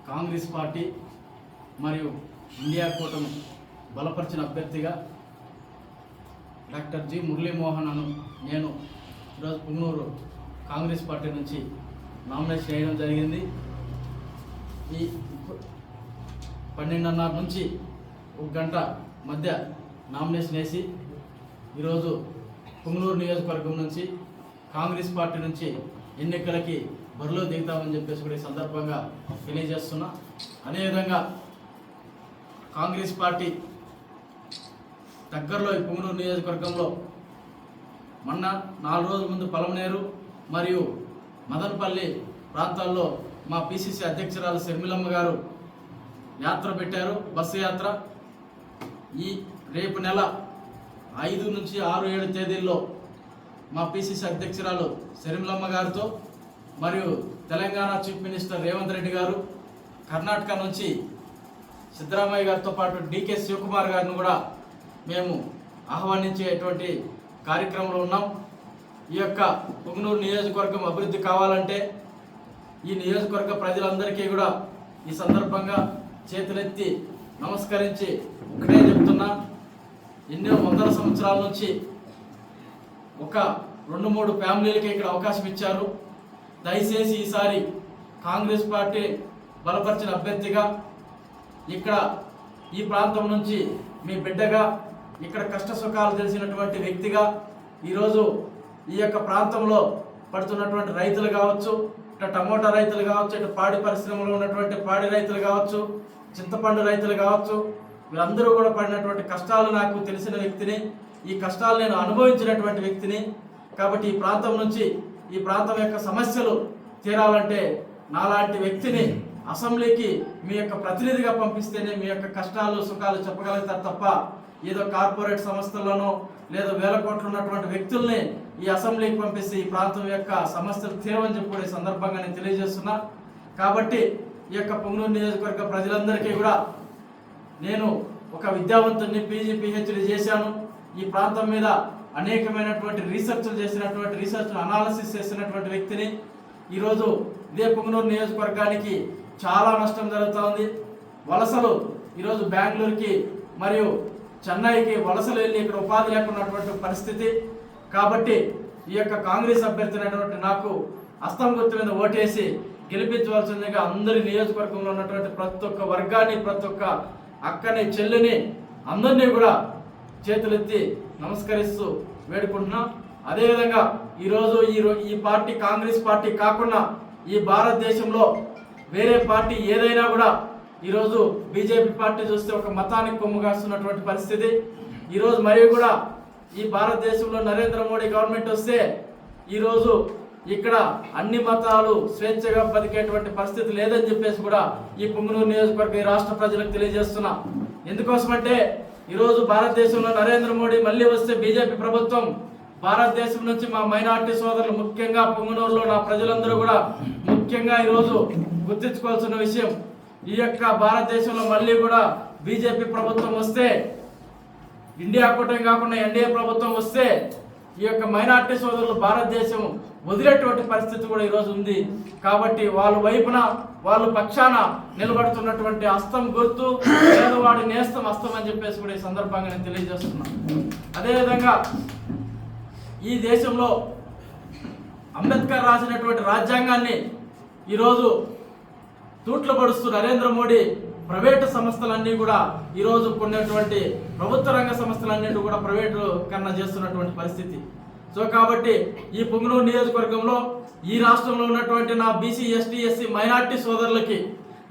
Congress party మరియు India కూటమి బలపరిచిన అభ్యర్థిగా డాక్టర్ జి మురళీమోహన్ను నేను ఈరోజు పుంగనూరు కాంగ్రెస్ పార్టీ నుంచి నామినేషన్ చేయడం జరిగింది. ఈ 12:30 నుంచి 1 గంట మధ్య నామినేషన్ వేసి ఈరోజు పుంగనూరు నియోజకవర్గం నుంచి కాంగ్రెస్ పార్టీ నుంచి ఎన్నికలకి బరిలో దిగుతామని చెప్పేసి కూడా ఈ సందర్భంగా తెలియజేస్తున్నా. అదేవిధంగా కాంగ్రెస్ పార్టీ దగ్గరలో ఈ పుంగనూరు నియోజకవర్గంలో మొన్న 4 రోజుల ముందు పలమనేరు మరియు మదనపల్లి ప్రాంతాల్లో మా పిసిసి అధ్యక్షురాలు శర్మిలమ్మ గారు యాత్ర పెట్టారు, బస్సు యాత్ర. ఈ రేపు నెల 5 నుంచి 6, 7 తేదీల్లో మా పిసిసి అధ్యక్షురాలు శర్మిలమ్మ గారితో మరియు తెలంగాణ చీఫ్ మినిస్టర్ రేవంత్ రెడ్డి గారు, కర్ణాటక నుంచి సిద్ధరామయ్య గారితో పాటు డికే శివకుమార్ గారిని కూడా మేము ఆహ్వానించేటువంటి కార్యక్రమంలో ఉన్నాం. ఈ యొక్క పుంగనూరు నియోజకవర్గం అభివృద్ధి కావాలంటే ఈ నియోజకవర్గ ప్రజలందరికీ కూడా ఈ సందర్భంగా చేతులెత్తి నమస్కరించి ఒకటే చెప్తున్నా, ఎన్నో వందల సంవత్సరాల నుంచి ఒక 2-3 ఫ్యామిలీలకి ఇక్కడ అవకాశం ఇచ్చారు. దయచేసి ఈసారి కాంగ్రెస్ పార్టీ బలపరిచిన అభ్యర్థిగా ఇక్కడ ఈ ప్రాంతం నుంచి మీ బిడ్డగా, ఇక్కడ కష్ట సుఖాలు తెలిసినటువంటి వ్యక్తిగా, ఈరోజు ఈ యొక్క ప్రాంతంలో పడుతున్నటువంటి రైతులు కావచ్చు, ఇటు టమోటా రైతులు కావచ్చు, ఇటు పాడి పరిశ్రమలో ఉన్నటువంటి పాడి రైతులు కావచ్చు, చింతపండు రైతులు కావచ్చు, వీళ్ళందరూ కూడా పడినటువంటి కష్టాలు నాకు తెలిసిన వ్యక్తిని, ఈ కష్టాలు నేను అనుభవించినటువంటి వ్యక్తిని. కాబట్టి ఈ ప్రాంతం నుంచి ఈ ప్రాంతం యొక్క సమస్యలు తీరాలంటే నాలాంటి వ్యక్తిని అసెంబ్లీకి మీ యొక్క ప్రతినిధిగా పంపిస్తేనే మీ యొక్క కష్టాలు సుఖాలు చెప్పగలుగుతారు తప్ప ఏదో కార్పొరేట్ సంస్థల్లోనో లేదా వేల కోట్లు ఉన్నటువంటి వ్యక్తుల్ని ఈ అసెంబ్లీకి పంపిస్తే ఈ ప్రాంతం యొక్క సమస్యలు తీరవని చెప్పి కూడా ఈ సందర్భంగా నేను తెలియజేస్తున్నా. కాబట్టి ఈ యొక్క పుంగనూరు నియోజకవర్గ ప్రజలందరికీ కూడా నేను ఒక విద్యావంతుడిని, పీజీ పిహెచ్డీ చేశాను. ఈ ప్రాంతం మీద అనేకమైనటువంటి రీసెర్చ్లు చేసినటువంటి రీసెర్చ్ అనాలిసిస్ చేసినటువంటి వ్యక్తిని. ఈరోజు ఇదే పుంగనూరు నియోజకవర్గానికి చాలా నష్టం జరుగుతూ ఉంది. వలసలు ఈరోజు బెంగళూరుకి మరియు చెన్నైకి వలసలు వెళ్ళి ఇక్కడ ఉపాధి లేకున్నటువంటి పరిస్థితి. కాబట్టి ఈ యొక్క కాంగ్రెస్ అభ్యర్థినటువంటి నాకు హస్తం గుర్తు మీద ఓటేసి గెలిపించవలసిందిగా అందరి నియోజకవర్గంలో ఉన్నటువంటి ప్రతి ఒక్క వర్గాన్ని, ప్రతి ఒక్క అక్కని, చెల్లిని, అందరినీ కూడా చేతులెత్తి నమస్కరిస్తూ వేడుకుంటున్నాం. అదేవిధంగా ఈరోజు ఈ పార్టీ కాంగ్రెస్ పార్టీ కాకుండా ఈ భారతదేశంలో వేరే పార్టీ ఏదైనా కూడా ఈరోజు బీజేపీ పార్టీ చూస్తే ఒక మతానికి కొమ్ము కాస్తున్నటువంటి పరిస్థితి. ఈరోజు మరియు కూడా ఈ భారతదేశంలో నరేంద్ర మోడీ గవర్నమెంట్ వస్తే ఈరోజు ఇక్కడ అన్ని మతాలు స్వేచ్ఛగా బతికేటువంటి పరిస్థితి లేదని చెప్పేసి కూడా ఈ పుంగనూరు నియోజకవర్గ ఈ రాష్ట్ర ప్రజలకు తెలియజేస్తున్నా. ఎందుకోసమంటే ఈరోజు భారతదేశంలో నరేంద్ర మోడీ మళ్ళీ వస్తే బీజేపీ ప్రభుత్వం భారతదేశం నుంచి మా మైనార్టీ సోదరులు, ముఖ్యంగా పుంగనూరులో నా ప్రజలందరూ కూడా ముఖ్యంగా ఈరోజు గుర్తించుకోవాల్సిన విషయం, ఈ యొక్క భారతదేశంలో మళ్ళీ కూడా బీజేపీ ప్రభుత్వం వస్తే, ఇండియా కూటమి కాకుండా ఎన్డీఏ ప్రభుత్వం వస్తే ఈ యొక్క మైనార్టీ సోదరులు భారతదేశం వదిలేటువంటి పరిస్థితి కూడా ఈరోజు ఉంది. కాబట్టి వాళ్ళ వైపున వాళ్ళ పక్షాన నిలబడుతున్నటువంటి హస్తం గుర్తు, పేదవాడి నేస్తం హస్తం అని చెప్పేసి కూడా ఈ సందర్భంగా నేను తెలియజేస్తున్నాను. అదేవిధంగా ఈ దేశంలో అంబేద్కర్ రాసినటువంటి రాజ్యాంగాన్ని ఈరోజు తూట్లు పడుస్తూ నరేంద్ర మోడీ ప్రైవేటు సంస్థలన్నీ కూడా ఈరోజు కొన్నటువంటి ప్రభుత్వ రంగ సంస్థలన్నింటి కూడా ప్రైవేటు కన్నా చేస్తున్నటువంటి పరిస్థితి. సో కాబట్టి ఈ పుంగనూరు నియోజకవర్గంలో ఈ రాష్ట్రంలో ఉన్నటువంటి నా బీసీ, ఎస్టీ, ఎస్సీ, మైనార్టీ సోదరులకి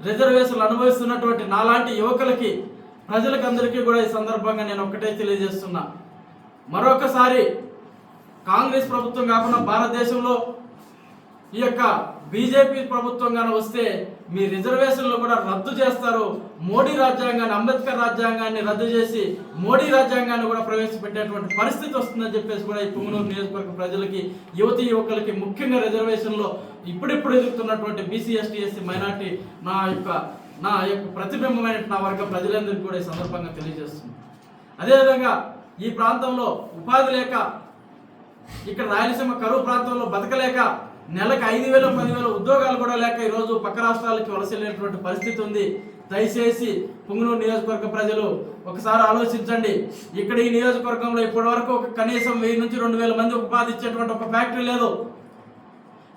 రిజర్వేషన్లు అనుభవిస్తున్నటువంటి నాలాంటి యువకులకి, ప్రజలకు అందరికీ కూడా ఈ సందర్భంగా నేను ఒక్కటే తెలియజేస్తున్నా, మరొకసారి కాంగ్రెస్ ప్రభుత్వం కాకుండా భారతదేశంలో ఈ యొక్క బీజేపీ ప్రభుత్వంగానే వస్తే మీ రిజర్వేషన్లు కూడా రద్దు చేస్తారు. మోడీ రాజ్యాంగాన్ని, అంబేద్కర్ రాజ్యాంగాన్ని రద్దు చేసి మోడీ రాజ్యాంగాన్ని కూడా ప్రవేశపెట్టేటువంటి పరిస్థితి వస్తుందని చెప్పేసి కూడా ఈ పుంగనూరు నియోజకవర్గ ప్రజలకి, యువతీ యువకులకి, ముఖ్యంగా రిజర్వేషన్లో ఇప్పుడిప్పుడు ఎదుగుతున్నటువంటి బీసీ, ఎస్టీ, ఎస్సీ, మైనార్టీ నా యొక్క ప్రతిబింబమైన నా వర్గ ప్రజలందరికీ కూడా ఈ సందర్భంగా తెలియజేస్తుంది. అదేవిధంగా ఈ ప్రాంతంలో ఉపాధి లేక, ఇక్కడ రాయలసీమ కరువు ప్రాంతంలో బతకలేక నెలకు 5,000 10,000 ఉద్యోగాలు కూడా లేక ఈరోజు పక్క రాష్ట్రాలకి వలస వెళ్ళేటువంటి పరిస్థితి ఉంది. దయచేసి పుంగనూరు నియోజకవర్గ ప్రజలు ఒకసారి ఆలోచించండి. ఇక్కడ ఈ నియోజకవర్గంలో ఇప్పటి వరకు కనీసం 1000 నుంచి 2,000 మంది ఉపాధి ఇచ్చేటువంటి ఒక ఫ్యాక్టరీ లేదు.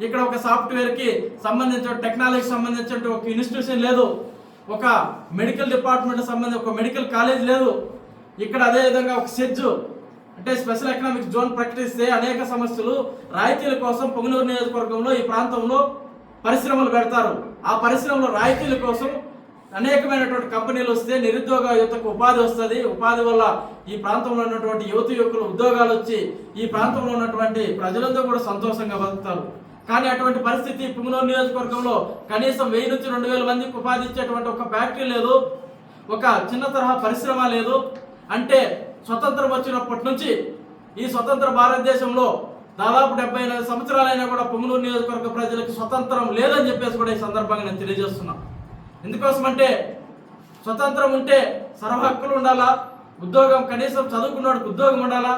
ఇక్కడ ఒక సాఫ్ట్వేర్కి సంబంధించిన టెక్నాలజీకి సంబంధించిన ఒక ఇన్స్టిట్యూషన్ లేదు. ఒక మెడికల్ డిపార్ట్మెంట్ సంబంధించి ఒక మెడికల్ కాలేజ్ లేదు. ఇక్కడ అదేవిధంగా ఒక సెజ్ అంటే స్పెషల్ ఎకనామిక్ జోన్ ప్రకటిస్తే అనేక సమస్యలు రాయితీల కోసం పుంగనూరు నియోజకవర్గంలో ఈ ప్రాంతంలో పరిశ్రమలు పెడతారు. ఆ పరిశ్రమలో రాయితీల కోసం అనేకమైనటువంటి కంపెనీలు వస్తే నిరుద్యోగ యువతకు ఉపాధి వస్తుంది. ఉపాధి వల్ల ఈ ప్రాంతంలో ఉన్నటువంటి యువకులు ఉద్యోగాలు వచ్చి ఈ ప్రాంతంలో ఉన్నటువంటి ప్రజలందరూ కూడా సంతోషంగా బతుకుతారు. కానీ అటువంటి పరిస్థితి పుంగనూరు నియోజకవర్గంలో కనీసం 1000 నుంచి 2,000 మందికి ఉపాధి ఇచ్చేటువంటి ఒక ఫ్యాక్టరీ లేదు, ఒక చిన్న తరహా పరిశ్రమ లేదు. అంటే స్వతంత్రం వచ్చినప్పటి నుంచి ఈ స్వతంత్ర భారతదేశంలో దాదాపు 78 సంవత్సరాలైనా కూడా పుంగనూరు నియోజకవర్గ ప్రజలకు స్వతంత్రం లేదని చెప్పేసి కూడా ఈ సందర్భంగా నేను తెలియజేస్తున్నా. ఎందుకోసమంటే స్వతంత్రం ఉంటే సర్వ హక్కులు ఉండాలా, ఉద్యోగం కనీసం చదువుకున్నవాడికి ఉద్యోగం ఉండాలా,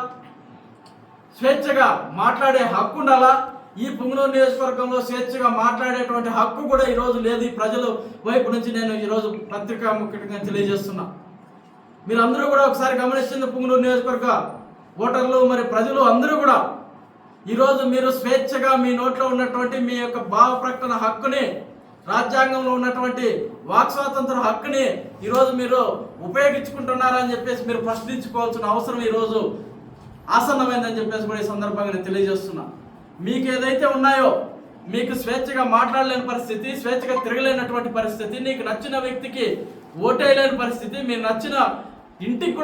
స్వేచ్ఛగా మాట్లాడే హక్కు ఉండాలా. ఈ పుంగనూరు నియోజకవర్గంలో స్వేచ్ఛగా మాట్లాడేటువంటి హక్కు కూడా ఈరోజు లేదు. ఈ ప్రజల వైపు నుంచి నేను ఈరోజు పత్రికా ముఖ్యంగా తెలియజేస్తున్నా. మీరందరూ కూడా ఒకసారి గమనించింది పుంగనూరు నియోజకవర్గ ఓటర్లు మరి ప్రజలు అందరూ కూడా ఈరోజు మీరు స్వేచ్ఛగా మీ నోట్లో ఉన్నటువంటి మీ యొక్క భావ ప్రకటన హక్కుని, రాజ్యాంగంలో ఉన్నటువంటి వాక్ స్వాతంత్ర హక్కుని ఈరోజు మీరు ఉపయోగించుకుంటున్నారని చెప్పేసి మీరు ప్రశ్నించుకోవాల్సిన అవసరం ఈరోజు ఆసన్నమైందని చెప్పేసి కూడా ఈ సందర్భంగా నేను తెలియజేస్తున్నా. మీకు ఏదైతే ఉన్నాయో, మీకు స్వేచ్ఛగా మాట్లాడలేని పరిస్థితి, స్వేచ్ఛగా తిరగలేనటువంటి పరిస్థితి, నీకు నచ్చిన వ్యక్తికి ఓటేయలేని పరిస్థితి, మీరు నచ్చిన ఇంటికి కూడా